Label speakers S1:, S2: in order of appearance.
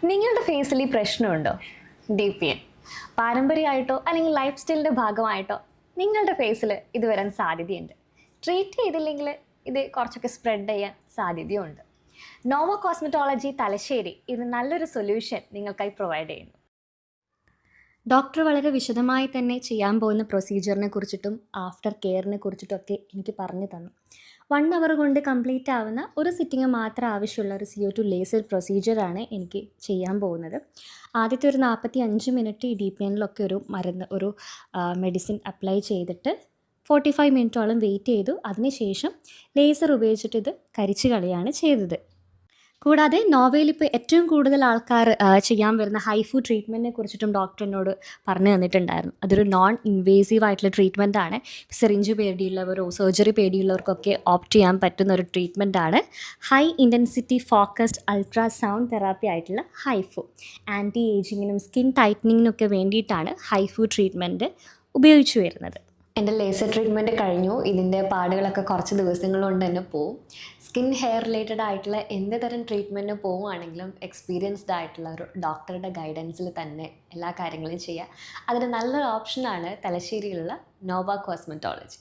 S1: നിങ്ങളുടെ ഫേസിൽ ഈ പ്രശ്നമുണ്ടോ? DPN പാരമ്പര്യമായിട്ടോ അല്ലെങ്കിൽ ലൈഫ് സ്റ്റൈലിൻ്റെ ഭാഗമായിട്ടോ നിങ്ങളുടെ ഫേസിൽ ഇത് വരാൻ സാധ്യതയുണ്ട്. ട്രീറ്റ് ചെയ്തില്ലെങ്കിൽ ഇത് കുറച്ചൊക്കെ സ്പ്രെഡ് ചെയ്യാൻ സാധ്യതയുണ്ട്. നോവ കോസ്മെറ്റോളജി തലശ്ശേരി ഇത് നല്ലൊരു സൊല്യൂഷൻ നിങ്ങൾക്കായി പ്രൊവൈഡ് ചെയ്യുന്നു. ഡോക്ടർ വളരെ വിശദമായി തന്നെ ചെയ്യാൻ പോകുന്ന പ്രൊസീജിയറിനെ കുറിച്ചിട്ടും ആഫ്റ്റർ കെയറിനെ കുറിച്ചിട്ടൊക്കെ എനിക്ക് പറഞ്ഞു തന്നു. 1 അവർ കൊണ്ട് കംപ്ലീറ്റ് ആവുന്ന ഒരു സിറ്റിംഗ് മാത്രം ആവശ്യമുള്ള ഒരു CO2 ലേസർ പ്രൊസീജിയറാണ് എനിക്ക് ചെയ്യാൻ പോകുന്നത്. ആദ്യത്തെ ഒരു 45 മിനിറ്റ് ഈ DPNലൊക്കെ ഒരു മെഡിസിൻ അപ്ലൈ ചെയ്തിട്ട് 45 മിനിറ്റോളം വെയിറ്റ് ചെയ്തു. അതിനുശേഷം ലേസർ ഉപയോഗിച്ചിട്ട് ഇത് കരിച്ചു കളയാണ് ചെയ്തത്. കൂടാതെ നോവയിൽ ഇപ്പോൾ ഏറ്റവും കൂടുതൽ ആൾക്കാർ ചെയ്യാൻ വരുന്ന ഹൈഫു ട്രീറ്റ്മെൻറ്റിനെ കുറിച്ചിട്ടും ഡോക്ടർ എന്നോട് പറഞ്ഞു തന്നിട്ടുണ്ടായിരുന്നു. അതൊരു നോൺ ഇൻവേസീവ് ആയിട്ടുള്ള ട്രീറ്റ്മെൻറ്റാണ്. സിറിഞ്ച് പേടിയുള്ളവരോ സർജറി പേടിയുള്ളവർക്കൊക്കെ ഓപ്റ്റ് ചെയ്യാൻ പറ്റുന്ന ഒരു ട്രീറ്റ്മെൻറ്റാണ് high intensity focused ultrasound therapy ആയിട്ടുള്ള ഹൈഫു. ആൻറ്റി ഏജിങ്ങിനും സ്കിൻ ടൈറ്റനിങ്ങിനൊക്കെ വേണ്ടിയിട്ടാണ് ഹൈഫു ട്രീറ്റ്മെൻറ്റ് ഉപയോഗിച്ചു വരുന്നത്. എൻ്റെ ലേസർ ട്രീറ്റ്മെൻറ്റ് കഴിഞ്ഞു. ഇതിൻ്റെ പാടുകളൊക്കെ കുറച്ച് ദിവസങ്ങൾ കൊണ്ട് തന്നെ പോവും. സ്കിൻ ഹെയർ റിലേറ്റഡ് ആയിട്ടുള്ള എന്ത് തരം ട്രീറ്റ്മെൻറ്റിന് പോവുകയാണെങ്കിലും എക്സ്പീരിയൻസ്ഡ് ആയിട്ടുള്ള ഒരു ഡോക്ടറുടെ ഗൈഡൻസിൽ തന്നെ എല്ലാ കാര്യങ്ങളും ചെയ്യുക. അതിന് നല്ലൊരു ഓപ്ഷനാണ് തലശ്ശേരിയിലുള്ള നോവ കോസ്മെറ്റോളജി.